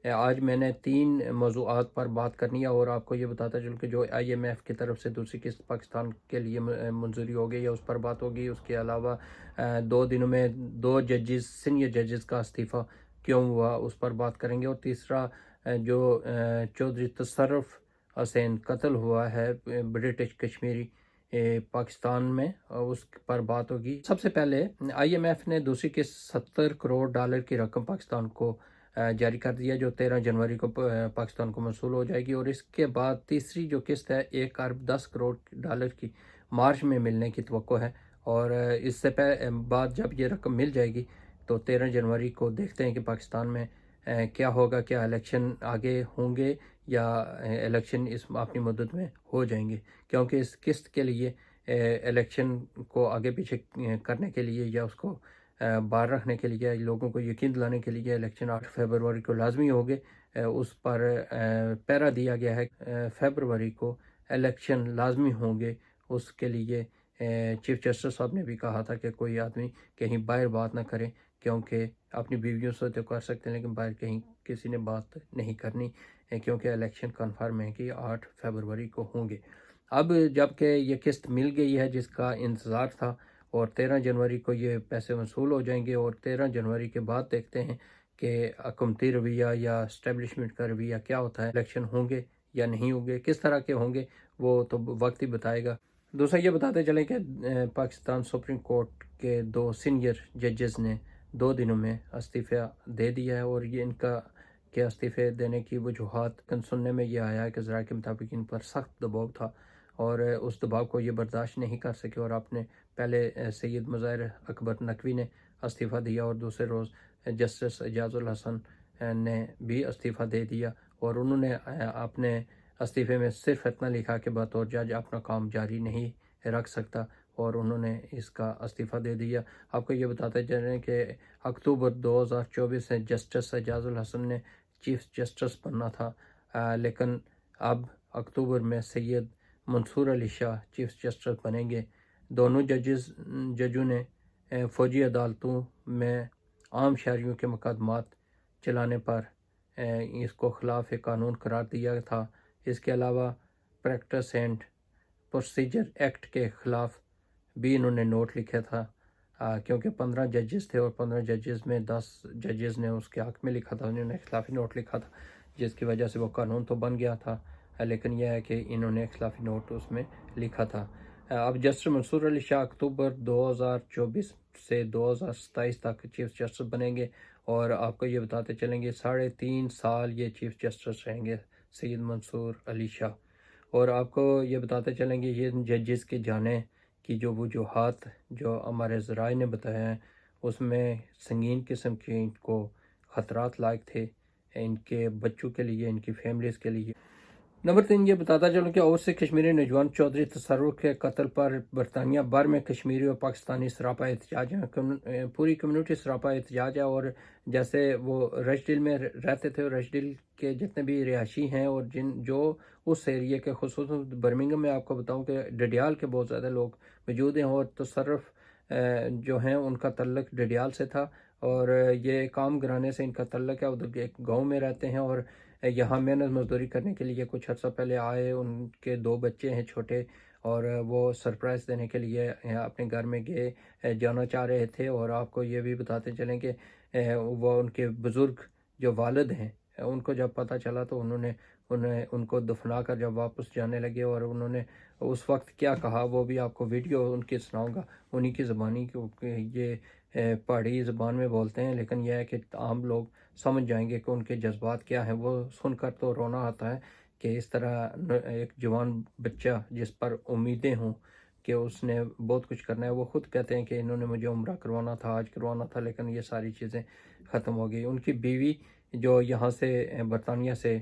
آج میں نے 3 موضوعات پر بات کرنی ہے، اور آپ کو یہ بتاتا چلوں کہ جو IMF کی طرف سے دوسری قسط پاکستان کے لیے منظوری ہو گئی ہے اس پر بات ہوگی۔ اس کے علاوہ 2 دنوں میں 2 ججز، سینئر ججز کا استعفیٰ کیوں ہوا اس پر بات کریں گے، اور تیسرا جو چودھری تصرف حسین قتل ہوا ہے برٹش کشمیری پاکستان میں، اس پر بات ہوگی۔ سب سے پہلے IMF نے دوسری قسط $70 کروڑ کی رقم پاکستان کو جاری کر دیا، جو 13 جنوری کو پاکستان کو موصول ہو جائے گی، اور اس کے بعد تیسری جو قسط ہے $1 ارب 10 کروڑ کی مارچ میں ملنے کی توقع ہے، اور اس سے بعد جب یہ رقم مل جائے گی تو 13 جنوری کو دیکھتے ہیں کہ پاکستان میں کیا ہوگا، کیا الیکشن آگے ہوں گے یا الیکشن اس اپنی مدت میں ہو جائیں گے، کیونکہ اس قسط کے لیے الیکشن کو آگے پیچھے کرنے کے لیے یا اس کو باہر رکھنے کے لیے، لوگوں کو یقین دلانے کے لیے الیکشن 8 فروری کو لازمی ہوگے۔ اس پر پیرا دیا گیا ہے، فروری کو الیکشن لازمی ہوں گے۔ اس کے لیے چیف جسٹس صاحب نے بھی کہا تھا کہ کوئی آدمی کہیں باہر بات نہ کرے، کیونکہ اپنی بیویوں سے تو کر سکتے ہیں لیکن باہر کہیں کسی نے بات نہیں کرنی، کیونکہ الیکشن کنفرم ہے کہ 8 فروری کو ہوں گے۔ اب جب کہ یہ قسط مل گئی ہے جس کا انتظار تھا، اور 13 جنوری کو یہ پیسے وصول ہو جائیں گے، اور 13 جنوری کے بعد دیکھتے ہیں کہ حکومتی رویہ یا اسٹیبلشمنٹ کا رویہ کیا ہوتا ہے، الیکشن ہوں گے یا نہیں ہوں گے، کس طرح کے ہوں گے وہ تو وقت ہی بتائے گا۔ دوسرا یہ بتاتے چلیں کہ پاکستان سپریم کورٹ کے 2 سینئر ججز نے 2 دنوں میں استعفیٰ دے دیا ہے، اور یہ ان کا کے استعفے دینے کی وجوہات سننے میں یہ آیا ہے کہ ذرائع کے مطابق ان پر سخت دباؤ تھا، اور اس دباؤ کو یہ برداشت نہیں کر سکے، اور آپ نے پہلے سید مظاہر اکبر نقوی نے استعفیٰ دیا، اور دوسرے روز جسٹس اعجاز الحسن نے بھی استعفیٰ دے دیا، اور انہوں نے اپنے استعفے میں صرف اتنا لکھا کہ بطور جج اپنا کام جاری نہیں رکھ سکتا، اور انہوں نے اس کا استعفیٰ دے دیا۔ آپ کو یہ بتاتے چل رہے ہیں کہ اکتوبر 2024 سے جسٹس اعجاز الحسن نے چیف جسٹس بننا تھا، لیکن اب اکتوبر میں سید منصور علی شاہ چیف جسٹس بنیں گے۔ دونوں ججوں نے فوجی عدالتوں میں عام شہریوں کے مقدمات چلانے پر اس کو خلاف قانون قرار دیا تھا۔ اس کے علاوہ پریکٹس اینڈ پروسیجر ایکٹ کے خلاف بھی انہوں نے نوٹ لکھا تھا، کیونکہ 15 ججز تھے، اور 15 ججز میں 10 ججز نے اس کے حق میں لکھا تھا، انہوں نے خلافی نوٹ لکھا تھا، جس کی وجہ سے وہ قانون تو بن گیا تھا، لیکن یہ ہے کہ انہوں نے خلافی نوٹ اس میں لکھا تھا۔ اب جسٹس منصور علی شاہ اکتوبر 2024 سے 2027 تک چیف جسٹس بنیں گے، اور آپ کو یہ بتاتے چلیں گے 3.5 سال یہ چیف جسٹس رہیں گے سید منصور علی شاہ۔ اور آپ کو یہ بتاتے چلیں گے یہ ججز کے جانے کی جو وجوہات جو ہمارے ذرائع نے بتایا ہیں، اس میں سنگین قسم کے ان کو خطرات لاحق تھے، ان کے بچوں کے لیے، ان کی فیملیز کے لیے۔ نمبر 3 یہ بتاتا چلوں کہ اور سے کشمیری نوجوان چودھری تصرف کے قتل پر برطانیہ بھر میں کشمیری اور پاکستانی سراپا احتجاج ہیں، پوری کمیونٹی سراپا احتجاج ہے، اور جیسے وہ رش ڈیل میں رہتے تھے، اور رش ڈیل کے جتنے بھی رہائشی ہیں اور جو اس ایریے کے، خصوصاً برمنگھم میں آپ کو بتاؤں کہ ڈڈیال کے بہت زیادہ لوگ موجود ہیں، اور تصرف جو ہیں ان کا تعلق ڈڈیال سے تھا، اور یہ کام گرانے سے ان کا تعلق ہے، ادھر ایک گاؤں میں رہتے ہیں، اور یہاں محنت مزدوری کرنے کے لیے کچھ عرصہ پہلے آئے، ان کے 2 بچے ہیں چھوٹے، اور وہ سرپرائز دینے کے لیے اپنے گھر میں جانا چاہ رہے تھے، اور آپ کو یہ بھی بتاتے چلیں کہ وہ ان کے بزرگ جو والد ہیں، ان کو جب پتہ چلا تو انہوں نے ان کو دفنا کر جب واپس جانے لگے، اور انہوں نے اس وقت کیا کہا وہ بھی آپ کو ویڈیو ان کی سناؤں گا، انہی کی زبانی، کیونکہ یہ پہاڑی زبان میں بولتے ہیں، لیکن یہ ہے کہ عام لوگ سمجھ جائیں گے کہ ان کے جذبات کیا ہیں۔ وہ سن کر تو رونا آتا ہے کہ اس طرح ایک جوان بچہ جس پر امیدیں ہوں کہ اس نے بہت کچھ کرنا ہے، وہ خود کہتے ہیں کہ انہوں نے مجھے عمرہ کروانا تھا، آج کروانا تھا، لیکن یہ ساری چیزیں ختم ہو گئی۔ ان کی بیوی جو یہاں سے برطانیہ سے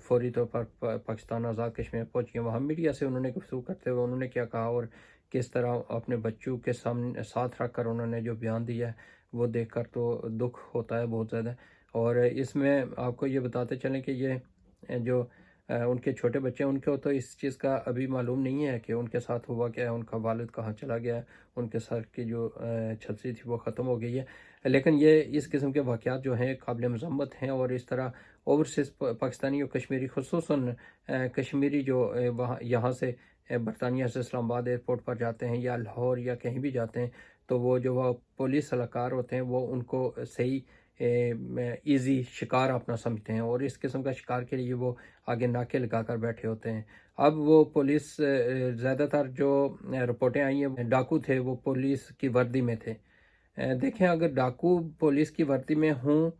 فوری طور پر پاکستان آزاد کشمیر پہنچی ہیں، وہاں میڈیا سے انہوں نے گفتگو کرتے ہوئے انہوں نے کیا کہا، اور کس طرح اپنے بچوں کے ساتھ رکھ کر انہوں نے جو بیان دیا ہے وہ دیکھ کر تو دکھ ہوتا ہے بہت زیادہ۔ اور اس میں آپ کو یہ بتاتے چلیں کہ یہ جو ان کے چھوٹے بچے ہیں، ان کو تو اس چیز کا ابھی معلوم نہیں ہے کہ ان کے ساتھ ہوا کیا ہے، ان کا والد کہاں چلا گیا ہے، ان کے سر کی جو چھلسی تھی وہ ختم ہو گئی ہے۔ لیکن یہ اس قسم کے واقعات جو ہیں قابل مذمت ہیں، اور اس طرح اوورسیز پاکستانی اور کشمیری، خصوصاً کشمیری جو وہاں یہاں سے برطانیہ سے اسلام آباد ایئرپورٹ پر جاتے ہیں یا لاہور یا کہیں بھی جاتے ہیں، تو وہ پولیس اہلکار ہوتے ہیں وہ ان کو صحیح ایزی شکار اپنا سمجھتے ہیں، اور اس قسم کا شکار کے لیے وہ آگے ناکے لگا کر بیٹھے ہوتے ہیں۔ اب وہ پولیس زیادہ تر جو رپورٹیں آئی ہیں ڈاکو تھے وہ پولیس کی وردی میں تھے۔ دیکھیں اگر ڈاکو پولیس کی وردی میں ہوں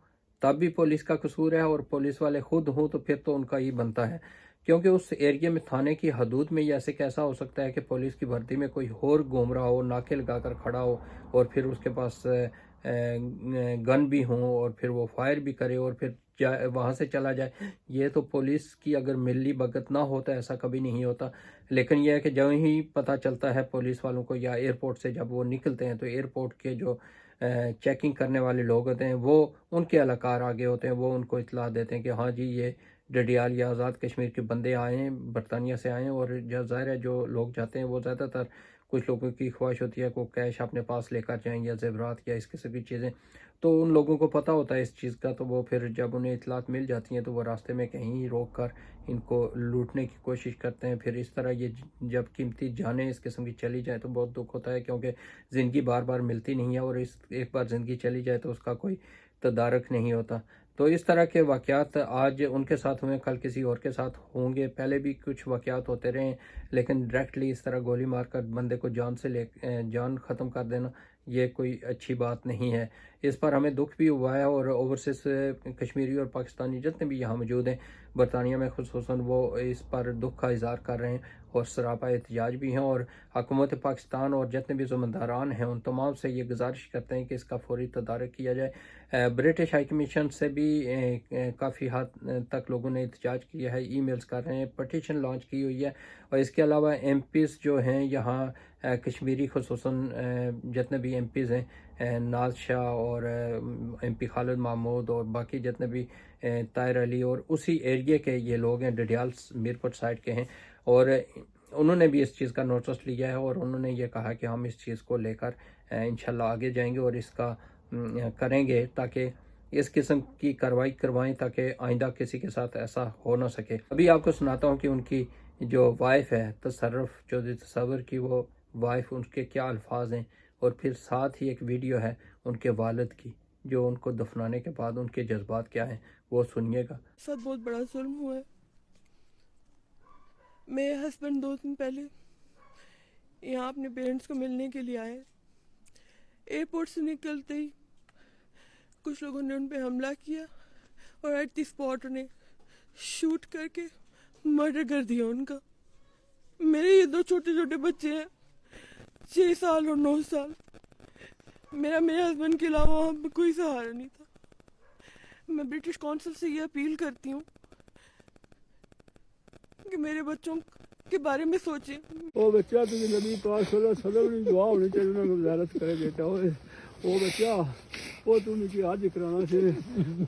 تب بھی پولیس کا قصور ہے، اور پولیس والے خود ہوں تو پھر تو ان کا ہی بنتا ہے، کیونکہ اس ایریے میں تھانے کی حدود میں یہ ایسے کیسا ہو سکتا ہے کہ پولیس کی وردی میں کوئی اور گھوم رہا ہو، ناکے لگا کر کھڑا ہو، اور پھر اس کے پاس گن بھی ہوں، اور پھر وہ فائر بھی کرے اور پھر وہاں سے چلا جائے۔ یہ تو پولیس کی اگر ملی بھگت نہ ہوتا ایسا کبھی نہیں ہوتا۔ لیکن یہ ہے کہ جب ہی پتہ چلتا ہے پولیس والوں کو، یا ایئرپورٹ سے جب وہ نکلتے ہیں تو ایئرپورٹ کے جو چیکنگ کرنے والے لوگ ہوتے ہیں وہ ان کے اہلکار آگے ہوتے ہیں، وہ ان کو اطلاع دیتے ہیں کہ ہاں جی یہ ڈڈیال یا آزاد کشمیر کے بندے آئے ہیں، برطانیہ سے آئے ہیں، اور ظاہر ہے جو لوگ جاتے ہیں وہ زیادہ تر کچھ لوگوں کی خواہش ہوتی ہے کہ وہ کیش اپنے پاس لے کر جائیں یا زیورات یا اس قسم کی چیزیں، تو ان لوگوں کو پتہ ہوتا ہے اس چیز کا، تو وہ پھر جب انہیں اطلاعات مل جاتی ہیں تو وہ راستے میں کہیں روک کر ان کو لوٹنے کی کوشش کرتے ہیں۔ پھر اس طرح یہ جب قیمتی جانیں اس قسم کی چلی جائیں تو بہت دکھ ہوتا ہے، کیونکہ زندگی بار بار ملتی نہیں ہے، اور ایک بار زندگی چلی جائے تو اس کا کوئی تدارک نہیں ہوتا۔ تو اس طرح کے واقعات آج ان کے ساتھ ہوئے، کل کسی اور کے ساتھ ہوں گے، پہلے بھی کچھ واقعات ہوتے رہے ہیں، لیکن ڈائریکٹلی اس طرح گولی مار کر بندے کو جان ختم کر دینا یہ کوئی اچھی بات نہیں ہے۔ اس پر ہمیں دکھ بھی ہوا ہے، اور اوورسیز کشمیری اور پاکستانی جتنے بھی یہاں موجود ہیں برطانیہ میں خصوصاً، وہ اس پر دکھ کا اظہار کر رہے ہیں اور سراپا احتجاج بھی ہیں، اور حکومت پاکستان اور جتنے بھی ذمہ داران ہیں ان تمام سے یہ گزارش کرتے ہیں کہ اس کا فوری تدارک کیا جائے۔ برٹش ہائی کمیشن سے بھی کافی حد تک لوگوں نے احتجاج کیا ہے، ای میلز کر رہے ہیں، پٹیشن لانچ کی ہوئی ہے، اور اس کے علاوہ ایم پیز جو ہیں یہاں کشمیری خصوصاً جتنے بھی ایم پیز ہیں، ناز شاہ اور ایم پی خالد محمود اور باقی جتنے بھی طاہر علی، اور اسی ایریے کے یہ لوگ ہیں، ڈڈیال میرپور سائڈ کے ہیں، اور انہوں نے بھی اس چیز کا نوٹس لیا ہے، اور انہوں نے یہ کہا کہ ہم اس چیز کو لے کر انشاءاللہ آگے جائیں گے اور اس کا کریں گے تاکہ اس قسم کی کارروائی کروائیں تاکہ آئندہ کسی کے ساتھ ایسا ہو نہ سکے۔ ابھی آپ کو سناتا ہوں کہ ان کی جو وائف ہے چودھری تصور کی، وہ وائف ان کے کیا الفاظ ہیں، اور پھر ساتھ ہی ایک ویڈیو ہے ان کے والد کی جو ان کو دفنانے کے بعد ان کے جذبات کیا ہیں وہ سنیے گا۔ ساتھ بہت بڑا ظلم ہوا ہے۔ میرے ہسبینڈ 2 دن پہلے یہاں اپنے پیرنٹس کو ملنے کے لیے آئے، ایئرپورٹ سے نکلتے ہی کچھ لوگوں نے ان پہ حملہ کیا اور ایٹ دی اسپاٹ انہیں شوٹ کر کے مرڈر کر دیا ان کا۔ میرے یہ 2 چھوٹے چھوٹے بچے ہیں، 6 سال اور 9 سال۔ میرے ہسبینڈ کے علاوہ وہاں پہ کوئی سہارا نہیں تھا۔ میں برٹش کونسل سے یہ اپیل کرتی ہوں کہ میرے بچوں کے بارے میں سوچیں۔ وہ بچہ تمہیں نبی پاک صلی اللہ علیہ وسلم نے دعا ہونی چاہیے انہوں کو زیارت کرے بیٹا ہوئے، وہ بچہ وہ تمہیں کی حج کرانا سے،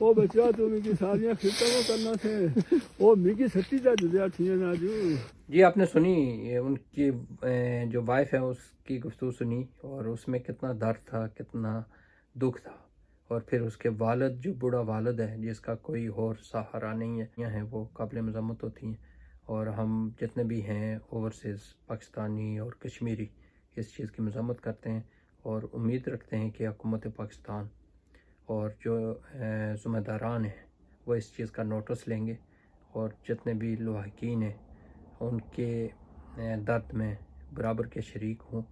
وہ بچہ تمہیں کی ساریاں خطوں کو کرنا سے، وہ میکی سچی جا دیا تھی ناجو۔ جی آپ نے سنی ان کی جو وائف ہے اس کی گفتگو سنی، اور اس میں کتنا درد تھا، کتنا دکھ تھا، اور پھر اس کے والد جو بوڑھا والد ہے جس کا کوئی اور سہارا نہیں ہے، وہ قابل مذمت ہوتی ہیں، اور ہم جتنے بھی ہیں اوورسیز پاکستانی اور کشمیری اس چیز کی مذمت کرتے ہیں، اور امید رکھتے ہیں کہ حکومت پاکستان اور جو ذمہ داران ہیں وہ اس چیز کا نوٹس لیں گے، اور جتنے بھی لواحقین ہیں ان کے درد میں برابر کے شریک ہوں،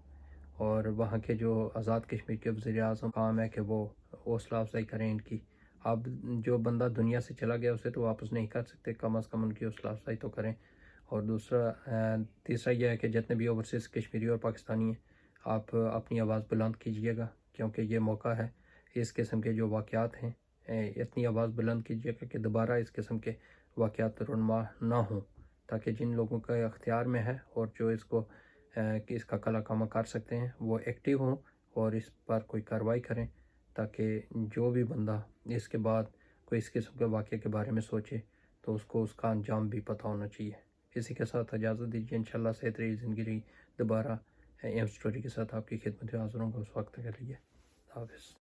اور وہاں کے جو آزاد کشمیر کے وزیر اعظم کام ہے کہ وہ حوصلہ افزائی کریں ان کی۔ اب جو بندہ دنیا سے چلا گیا اسے تو واپس نہیں کر سکتے، کم از کم ان کی حوصلہ افزائی تو کریں۔ اور تیسرا یہ ہے کہ جتنے بھی اوورسیز کشمیری اور پاکستانی ہیں آپ اپنی آواز بلند کیجئے گا، کیونکہ یہ موقع ہے اس قسم کے جو واقعات ہیں اتنی آواز بلند کیجئے گا کہ دوبارہ اس قسم کے واقعات رونما نہ ہوں، تاکہ جن لوگوں کا اختیار میں ہے اور جو اس کا کلا کامہ کر سکتے ہیں وہ ایکٹیو ہوں اور اس پر کوئی کارروائی کریں، تاکہ جو بھی بندہ اس کے بعد کوئی اس قسم کے واقعے کے بارے میں سوچے تو اس کو اس کا انجام بھی پتہ ہونا چاہیے. اسی کے ساتھ اجازت دیجیے. انشاءاللہ صحت رہی زندگی رہی دوبارہ ایم سٹوری کے ساتھ آپ کی خدمت میں حاضر ہوں گا. اس وقت کے لیے حافظ.